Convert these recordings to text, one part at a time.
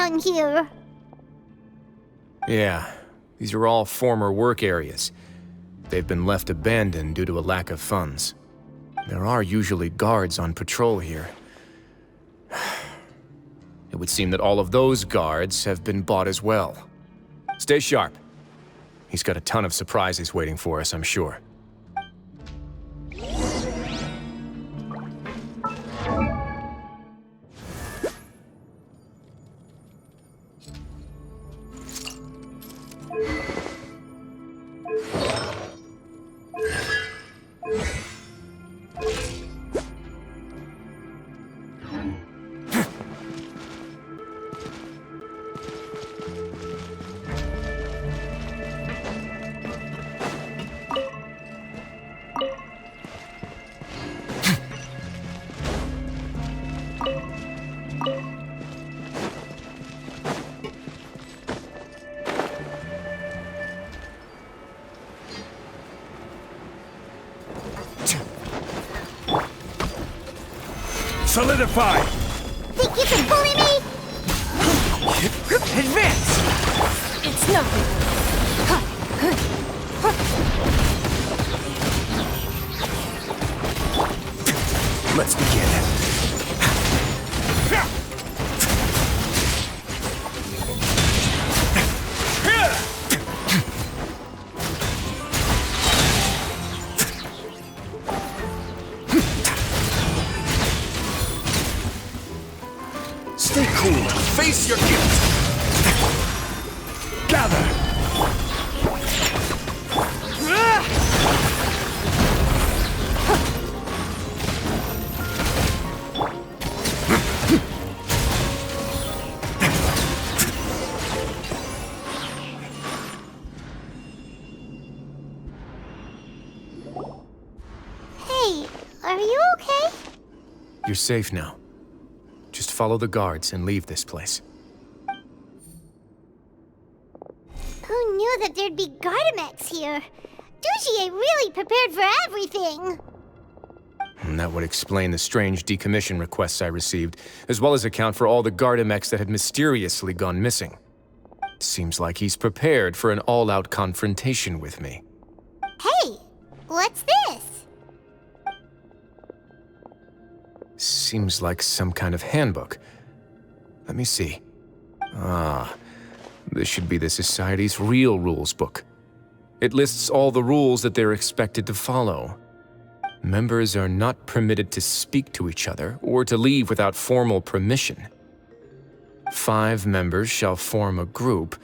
along here? Yeah, these are all former work areas. They've been left abandoned due to a lack of funds. There are usually guards on patrol here. It would seem that all of those guards have been bought as well. Stay sharp. He's got a ton of surprises waiting for us, I'm sure. Solidify! Think you can bully me? Advance! It's nothing. Let's begin. Stay cool. Face your guilt. Gather. Hey, are you okay? You're safe now. Just follow the guards and leave this place. Who knew that there'd be Gardamex here? Dougier really prepared for everything. And that would explain the strange decommission requests I received, as well as account for all the Gardamex that had mysteriously gone missing. Seems like he's prepared for an all-out confrontation with me. Hey, what's this? Seems like some kind of handbook. Let me see. Ah, this should be the Society's real rules book. It lists all the rules that they're expected to follow. Members are not permitted to speak to each other or to leave without formal permission. 5 members shall form a group,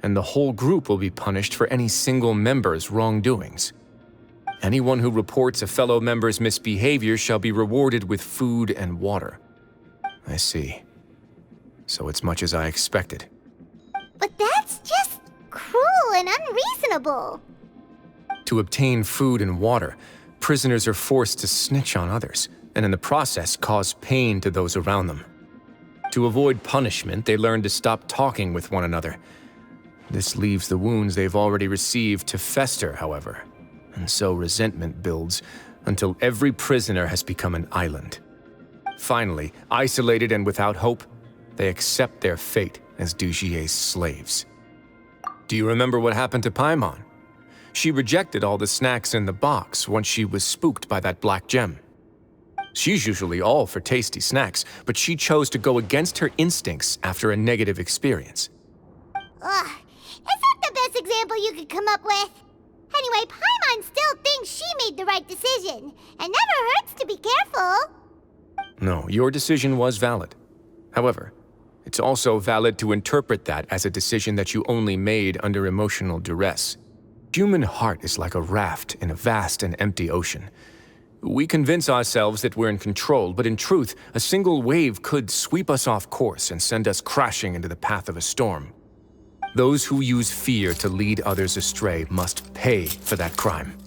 and the whole group will be punished for any single member's wrongdoings. Anyone who reports a fellow member's misbehavior shall be rewarded with food and water. I see. So it's much as I expected. But that's just cruel and unreasonable. To obtain food and water, prisoners are forced to snitch on others, and in the process cause pain to those around them. To avoid punishment, they learn to stop talking with one another. This leaves the wounds they've already received to fester, however. And so resentment builds until every prisoner has become an island. Finally, isolated and without hope, they accept their fate as Dougier's slaves. Do you remember what happened to Paimon? She rejected all the snacks in the box once she was spooked by that black gem. She's usually all for tasty snacks, but she chose to go against her instincts after a negative experience. Ugh, is that the best example you could come up with? Anyway, Paimon still thinks she made the right decision, and never hurts to be careful. No, your decision was valid. However, it's also valid to interpret that as a decision that you only made under emotional duress. Human heart is like a raft in a vast and empty ocean. We convince ourselves that we're in control, but in truth, a single wave could sweep us off course and send us crashing into the path of a storm. Those who use fear to lead others astray must pay for that crime.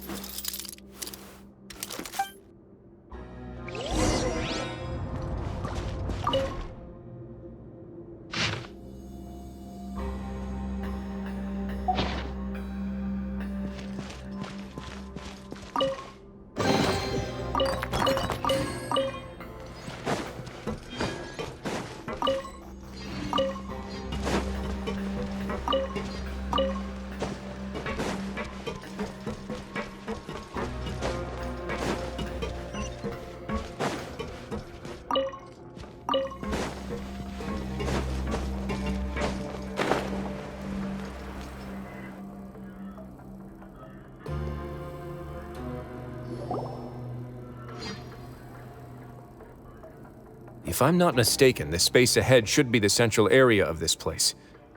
If I'm not mistaken, the space ahead should be the central area of this place,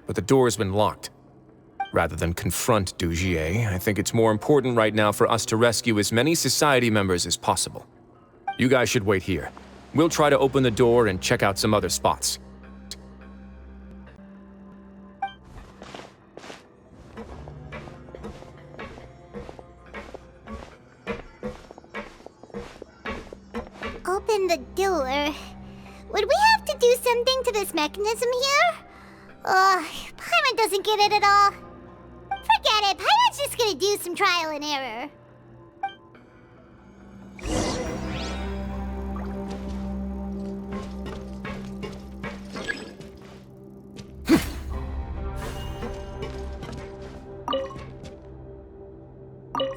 but the door's been locked. Rather than confront Dougier, I think it's more important right now for us to rescue as many society members as possible. You guys should wait here. We'll try to open the door and check out some other spots. Open the door. Would we have to do something to this mechanism here? Paimon doesn't get it at all. Forget it, Paimon's just gonna do some trial and error.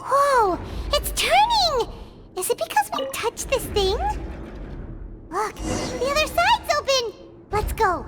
Whoa, it's turning! Is it because we touched this thing? Look, the other side's open! Let's go.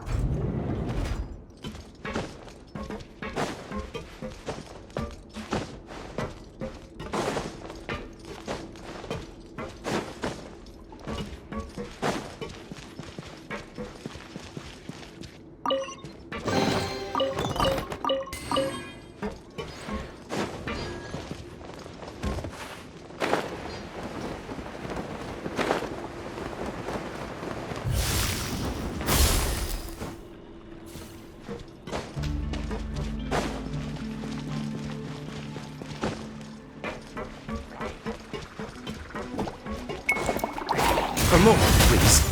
A moment, please.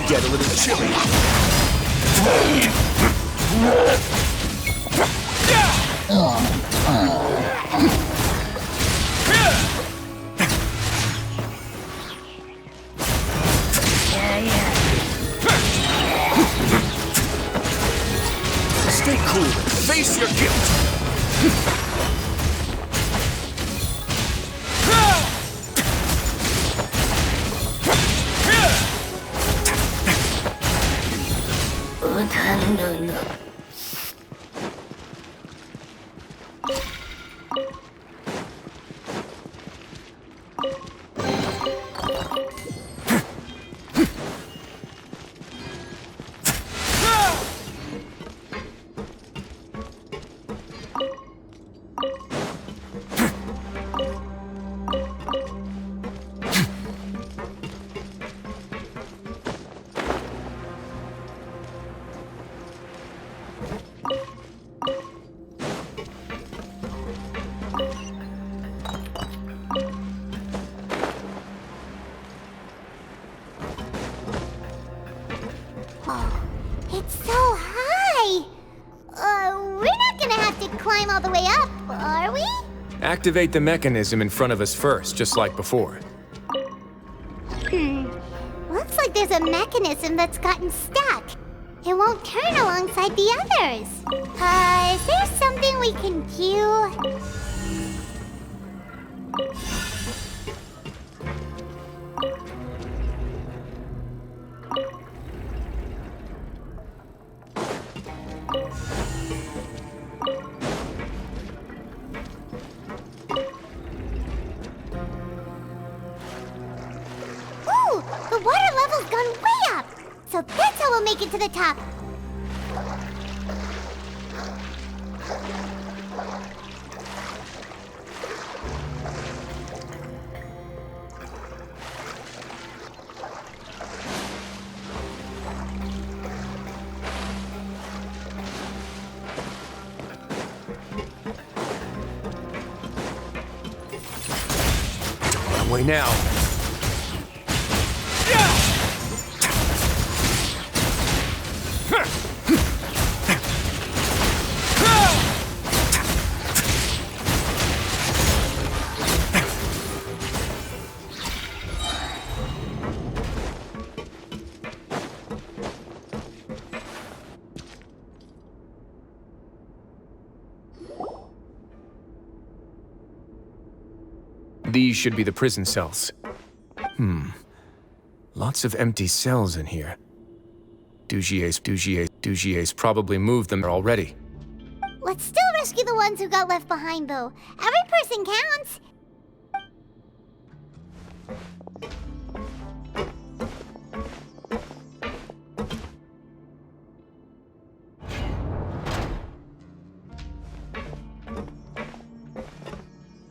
Get a little chilly. Stay cool and face your guilt. It's so high! We're not gonna have to climb all the way up, are we? Activate the mechanism in front of us first, just like before. Looks like there's a mechanism that's gotten stuck. It won't turn alongside the others. Is there something we can do? Ooh, the water level's gone way up. So that's how we'll make it to the top. way now. These should be the prison cells. Lots of empty cells in here. Dougier's probably moved them already. Let's still rescue the ones who got left behind, though. Every person counts.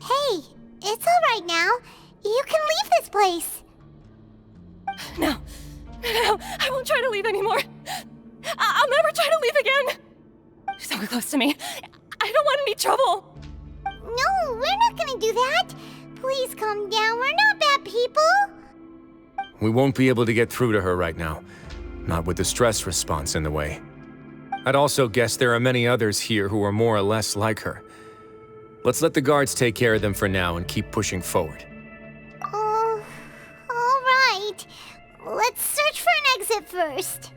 Hey, it's all right now. You can leave this place. No, I won't try to leave anymore. I'll never try to leave again. Don't close to me. I don't want any trouble. No, we're not gonna do that. Please calm down. We're not bad people. We won't be able to get through to her right now. Not with the stress response in the way. I'd also guess there are many others here who are more or less like her. Let's let the guards take care of them for now and keep pushing forward. Oh, all right. Let's search for an exit first.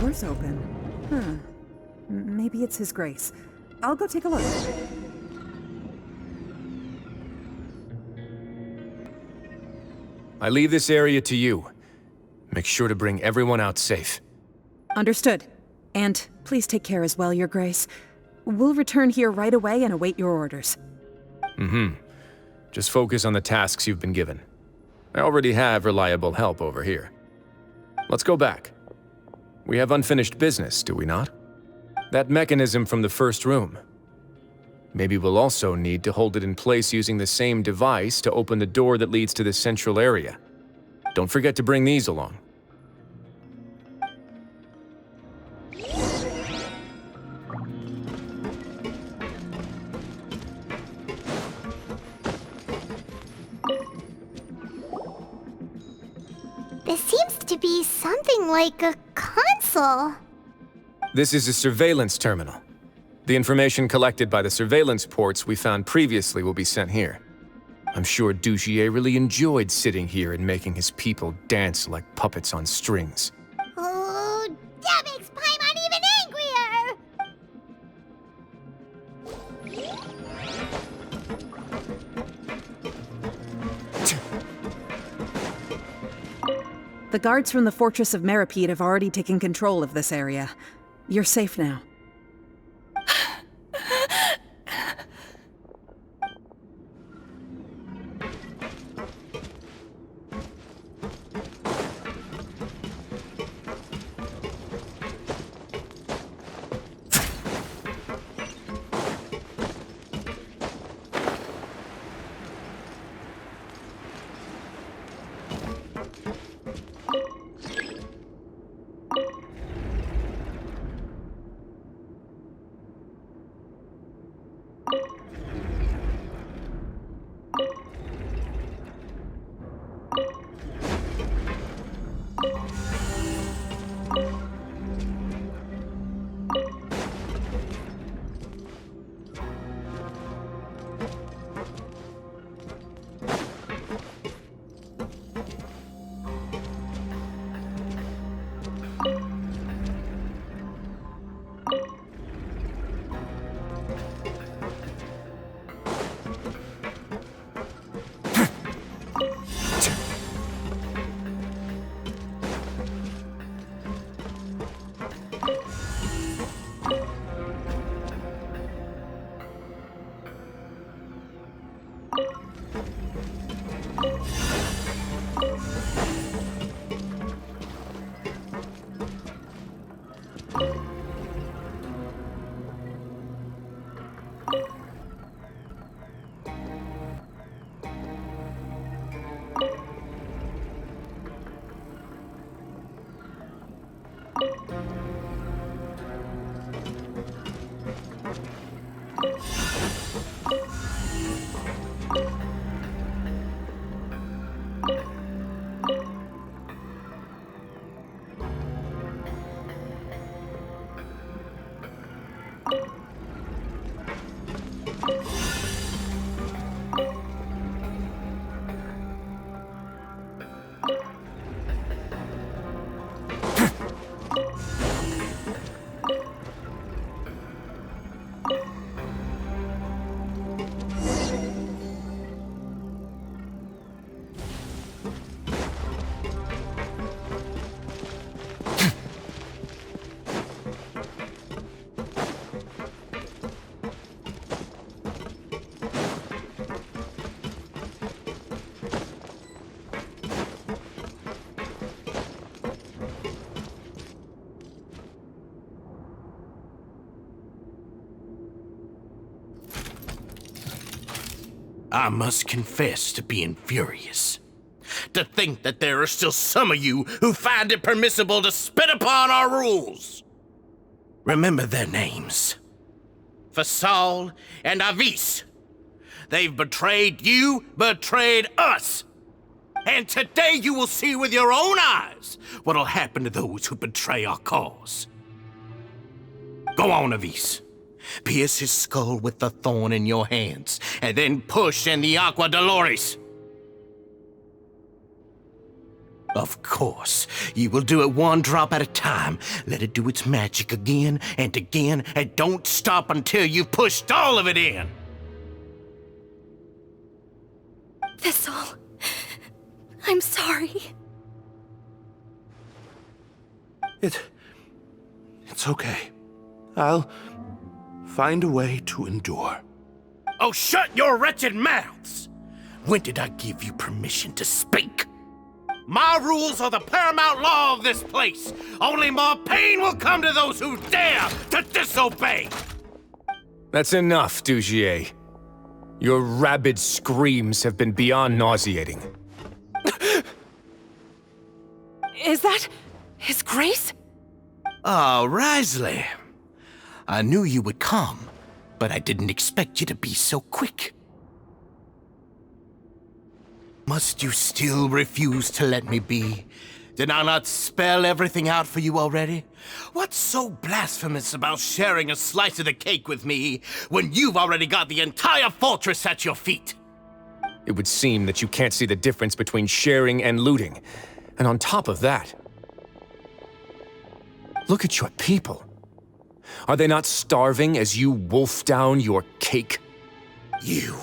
Door's open. Maybe it's His Grace. I'll go take a look. I leave this area to you. Make sure to bring everyone out safe. Understood. And please take care as well, Your Grace. We'll return here right away and await your orders. Just focus on the tasks you've been given. I already have reliable help over here. Let's go back. We have unfinished business, do we not? That mechanism from the first room. Maybe we'll also need to hold it in place using the same device to open the door that leads to the central area. Don't forget to bring these along. This seems to be something like a console. This is a surveillance terminal. The information collected by the surveillance ports we found previously will be sent here. I'm sure Dougier really enjoyed sitting here and making his people dance like puppets on strings. Oh, that makes Paimon even angrier! The guards from the Fortress of Meripede have already taken control of this area. You're safe now. I must confess to being furious. To think that there are still some of you who find it permissible to spit upon our rules. Remember their names. Fasal and Avis. They've betrayed you, betrayed us. And today you will see with your own eyes what'll happen to those who betray our cause. Go on, Avis. Pierce his skull with the thorn in your hands, and then push in the Aqua Dolores. Of course, you will do it one drop at a time. Let it do its magic again, and don't stop until you've pushed all of it in. Thistle, I'm sorry. It's okay. I'll find a way to endure. Oh, shut your wretched mouths! When did I give you permission to speak? My rules are the paramount law of this place. Only more pain will come to those who dare to disobey. That's enough, Dougier. Your rabid screams have been beyond nauseating. Is that His Grace? Oh, Wriothesley. I knew you would come, but I didn't expect you to be so quick. Must you still refuse to let me be? Did I not spell everything out for you already? What's so blasphemous about sharing a slice of the cake with me when you've already got the entire fortress at your feet? It would seem that you can't see the difference between sharing and looting. And on top of that, look at your people. Are they not starving as you wolf down your cake? You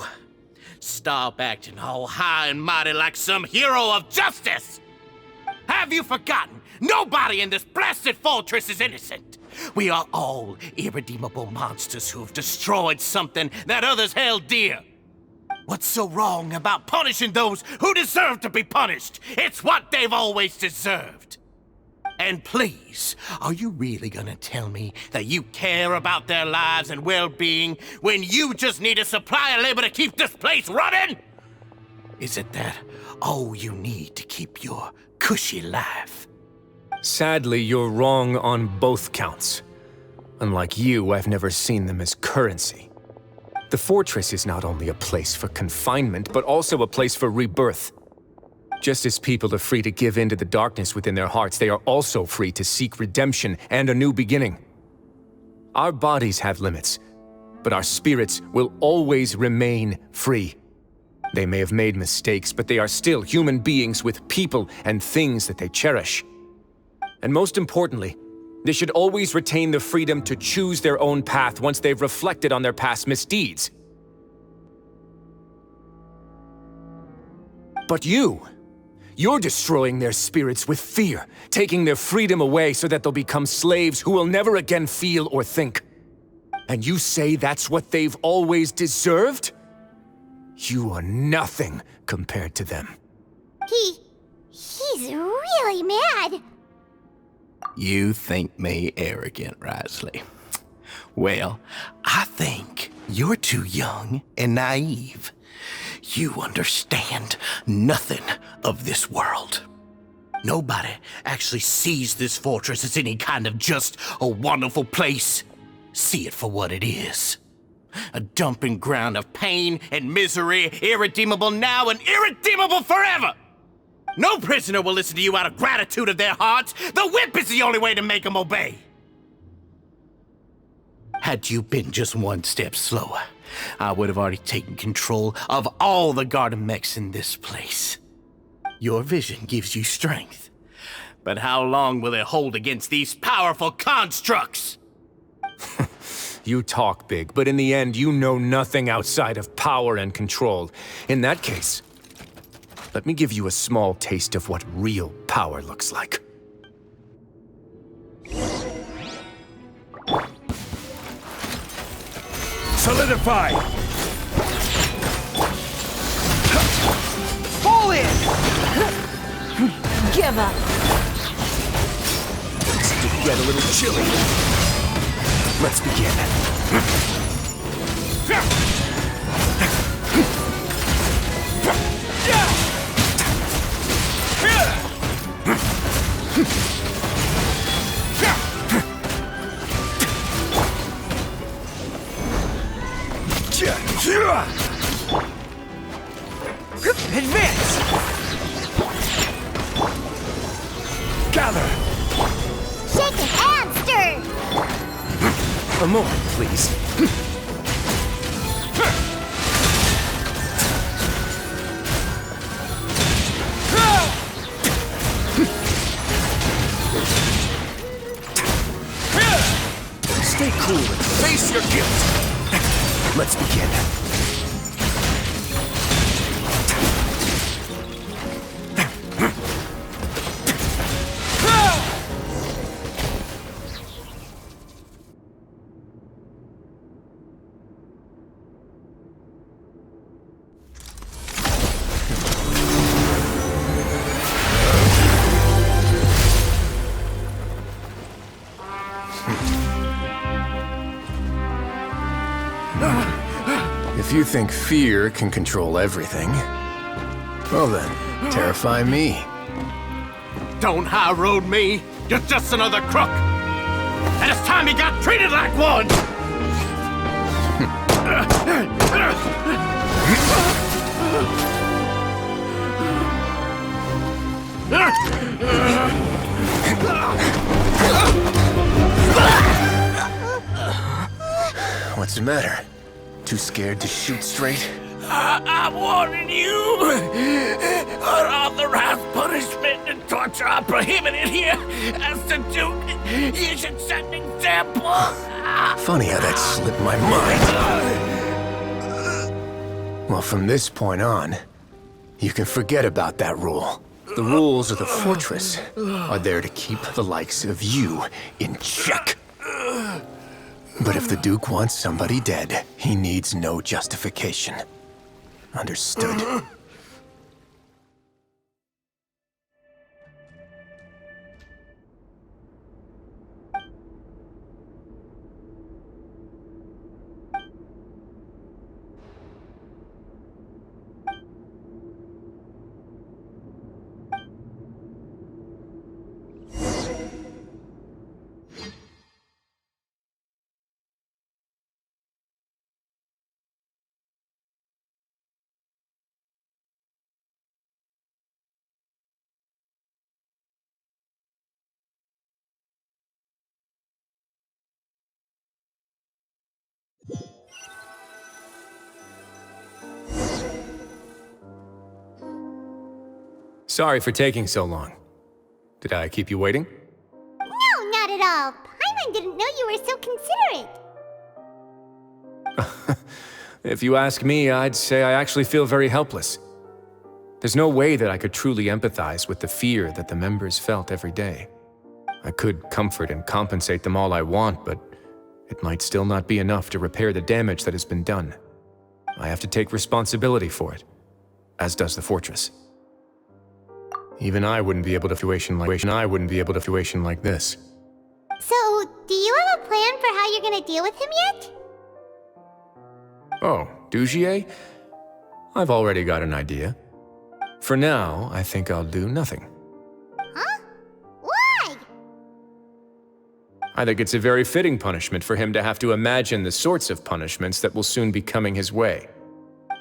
stop acting all high and mighty like some hero of justice! Have you forgotten? Nobody in this blasted fortress is innocent. We are all irredeemable monsters who have destroyed something that others held dear. What's so wrong about punishing those who deserve to be punished? It's what they've always deserved. And please, are you really gonna tell me that you care about their lives and well-being when you just need a supply of labor to keep this place running? Isn't that all you need to keep your cushy life? Sadly, you're wrong on both counts. Unlike you, I've never seen them as currency. The fortress is not only a place for confinement, but also a place for rebirth. Just as people are free to give in to the darkness within their hearts, they are also free to seek redemption and a new beginning. Our bodies have limits, but our spirits will always remain free. They may have made mistakes, but they are still human beings with people and things that they cherish. And most importantly, they should always retain the freedom to choose their own path once they've reflected on their past misdeeds. But you're destroying their spirits with fear, taking their freedom away so that they'll become slaves who will never again feel or think. And you say that's what they've always deserved? You are nothing compared to them. He's really mad. You think me arrogant, Wriothesley? Well, I think you're too young and naive. You understand nothing of this world. Nobody actually sees this fortress as any kind of just a wonderful place. See it for what it is. A dumping ground of pain and misery, irredeemable now and irredeemable forever. No prisoner will listen to you out of gratitude of their hearts. The whip is the only way to make them obey. Had you been just one step slower, I would have already taken control of all the garden mechs in this place. Your vision gives you strength. But how long will it hold against these powerful constructs? You talk big, but in the end, you know nothing outside of power and control. In that case, let me give you a small taste of what real power looks like. Solidify! Fall in! Give up! To get a little chilly. Let's begin. Advance! Gather! Shaken and stirred. A moment, please. Stay cool and face your guilt. Let's begin. If you think fear can control everything, well then, terrify me. Don't high road me. You're just another crook. And it's time you got treated like one. What's the matter? Too scared to shoot straight? I'm warning you. Unauthorized punishment and torture are prohibited here. As the Duke, you should set an example. Funny how that slipped my mind. Well, from this point on, you can forget about that rule. The rules of the fortress are there to keep the likes of you in check. But if the Duke wants somebody dead, he needs no justification. Understood? Sorry for taking so long. Did I keep you waiting? No, not at all. Paimon didn't know you were so considerate. If you ask me, I'd say I actually feel very helpless. There's no way that I could truly empathize with the fear that the members felt every day. I could comfort and compensate them all I want, but it might still not be enough to repair the damage that has been done. I have to take responsibility for it, as does the fortress. Even I wouldn't be able to situation like this. So, do you have a plan for how you're gonna deal with him yet? Oh, Dougier? I've already got an idea. For now, I think I'll do nothing. Huh? Why? I think it's a very fitting punishment for him to have to imagine the sorts of punishments that will soon be coming his way.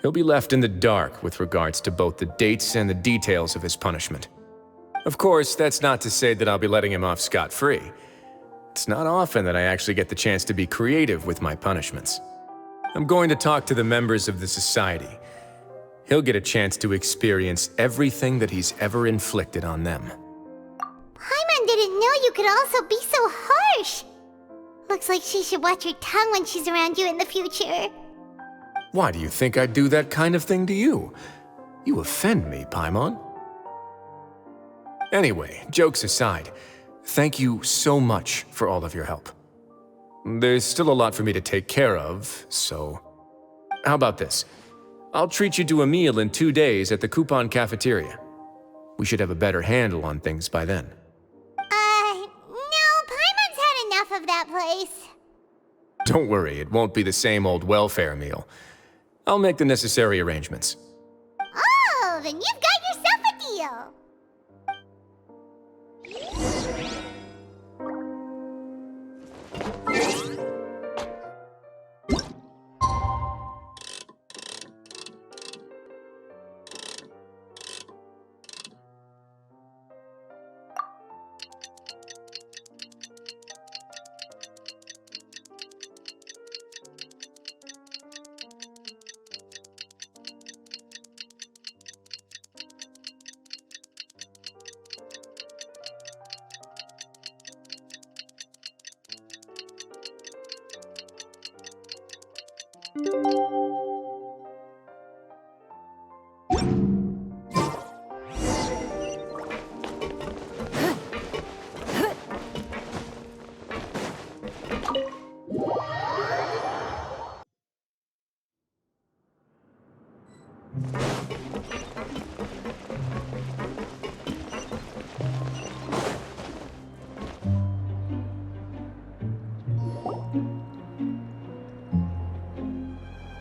He'll be left in the dark with regards to both the dates and the details of his punishment. Of course, that's not to say that I'll be letting him off scot-free. It's not often that I actually get the chance to be creative with my punishments. I'm going to talk to the members of the society. He'll get a chance to experience everything that he's ever inflicted on them. Paimon didn't know you could also be so harsh. Looks like she should watch her tongue when she's around you in the future. Why do you think I'd do that kind of thing to you? You offend me, Paimon. Anyway, jokes aside, thank you so much for all of your help. There's still a lot for me to take care of, so... How about this? I'll treat you to a meal in 2 days at the Coupon Cafeteria. We should have a better handle on things by then. No, Paimon's had enough of that place. Don't worry, it won't be the same old welfare meal. I'll make the necessary arrangements. Oh, then you've got yourself a deal.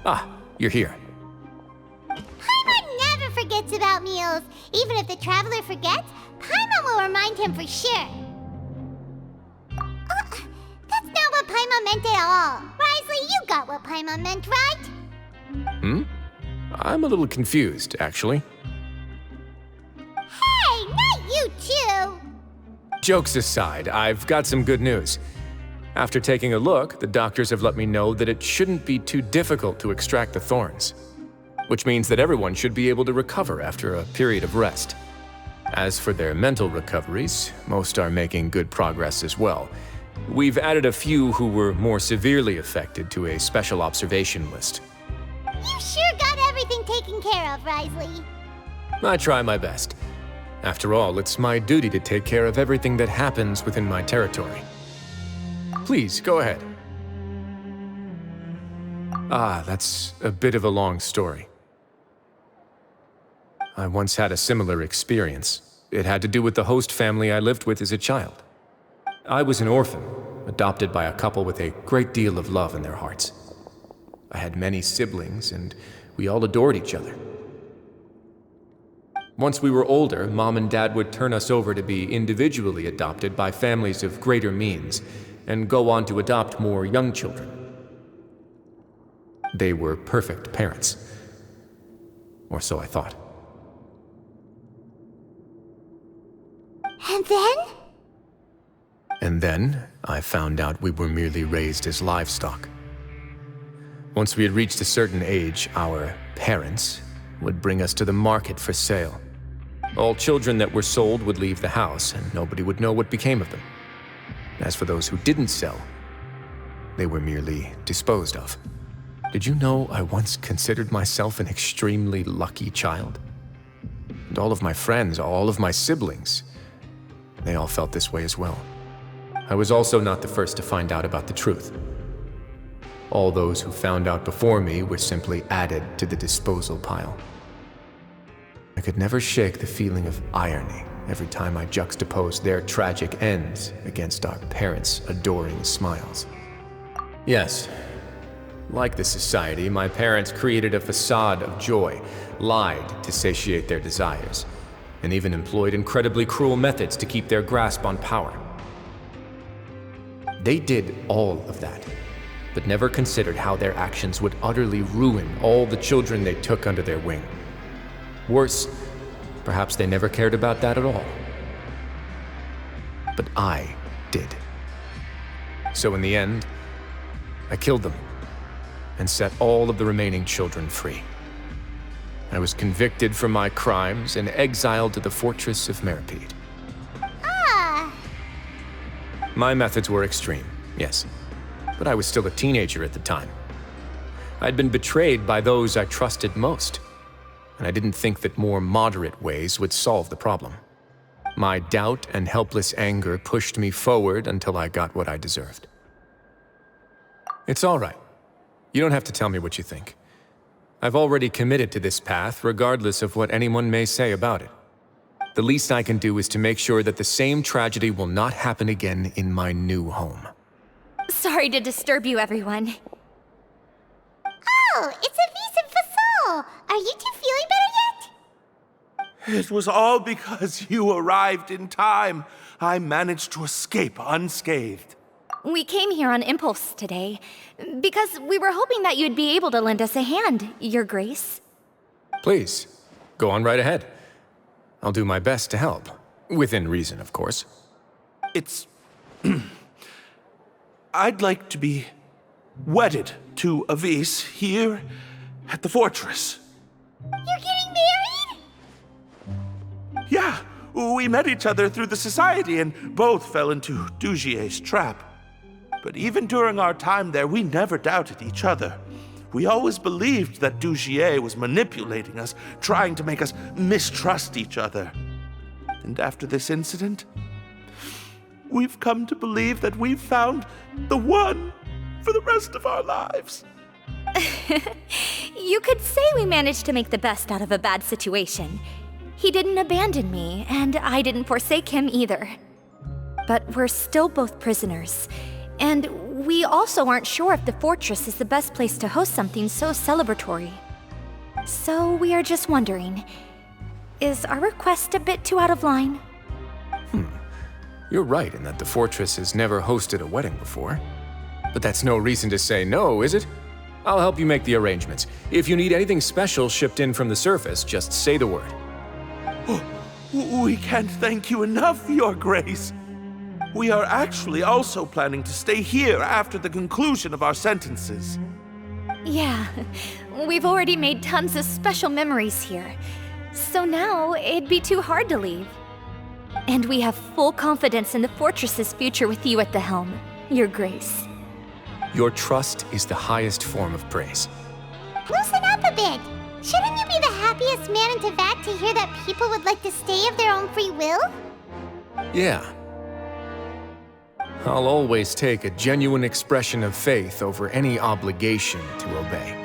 Ah, you're here. Paimon never forgets about meals. Even if the traveler forgets, Paimon will remind him for sure. That's not what Paimon meant at all. Wriothesley, you got what Paimon meant, right? I'm a little confused, actually. Hey, not you too! Jokes aside, I've got some good news. After taking a look, the doctors have let me know that it shouldn't be too difficult to extract the thorns, which means that everyone should be able to recover after a period of rest. As for their mental recoveries, most are making good progress as well. We've added a few who were more severely affected to a special observation list. You sure got everything taken care of, Wriothesley. I try my best. After all, it's my duty to take care of everything that happens within my territory. Please, go ahead. That's a bit of a long story. I once had a similar experience. It had to do with the host family I lived with as a child. I was an orphan, adopted by a couple with a great deal of love in their hearts. I had many siblings, and we all adored each other. Once we were older, Mom and Dad would turn us over to be individually adopted by families of greater means, and go on to adopt more young children. They were perfect parents. Or so I thought. And then? And then, I found out we were merely raised as livestock. Once we had reached a certain age, our parents would bring us to the market for sale. All children that were sold would leave the house, and nobody would know what became of them. As for those who didn't sell, they were merely disposed of. Did you know I once considered myself an extremely lucky child? And all of my friends, all of my siblings, they all felt this way as well. I was also not the first to find out about the truth. All those who found out before me were simply added to the disposal pile. I could never shake the feeling of irony every time I juxtaposed their tragic ends against our parents' adoring smiles. Yes, like the society, my parents created a facade of joy, lied to satiate their desires, and even employed incredibly cruel methods to keep their grasp on power. They did all of that, but never considered how their actions would utterly ruin all the children they took under their wing. Worse, perhaps they never cared about that at all. But I did. So in the end, I killed them and set all of the remaining children free. I was convicted for my crimes and exiled to the fortress of Meripede. Ah! My methods were extreme, yes, but I was still a teenager at the time. I'd been betrayed by those I trusted most, and I didn't think that more moderate ways would solve the problem. My doubt and helpless anger pushed me forward until I got what I deserved. It's all right. You don't have to tell me what you think. I've already committed to this path, regardless of what anyone may say about it. The least I can do is to make sure that the same tragedy will not happen again in my new home. Sorry to disturb you, everyone. Oh, it's Avise and Fasol! Are you two feeling better yet? It was all because you arrived in time. I managed to escape unscathed. We came here on impulse today, because we were hoping that you'd be able to lend us a hand, Your Grace. Please, go on right ahead. I'll do my best to help. Within reason, of course. It's... I'd like to be wedded to Avise here at the fortress. You're getting married? Yeah, we met each other through the society and both fell into Dougier's trap. But even during our time there, we never doubted each other. We always believed that Dougier was manipulating us, trying to make us mistrust each other. And after this incident, we've come to believe that we've found the one for the rest of our lives. You could say we managed to make the best out of a bad situation. He didn't abandon me, and I didn't forsake him either. But we're still both prisoners. And we also aren't sure if the fortress is the best place to host something so celebratory. So we are just wondering, is our request a bit too out of line? You're right in that the fortress has never hosted a wedding before. But that's no reason to say no, is it? I'll help you make the arrangements. If you need anything special shipped in from the surface, just say the word. We can't thank you enough, Your Grace. We are actually also planning to stay here after the conclusion of our sentences. Yeah, we've already made tons of special memories here. So now it'd be too hard to leave. And we have full confidence in the fortress's future with you at the helm, Your Grace. Your trust is the highest form of praise. Loosen up a bit. Shouldn't you be the happiest man in Teyvat to hear that people would like to stay of their own free will? Yeah. I'll always take a genuine expression of faith over any obligation to obey.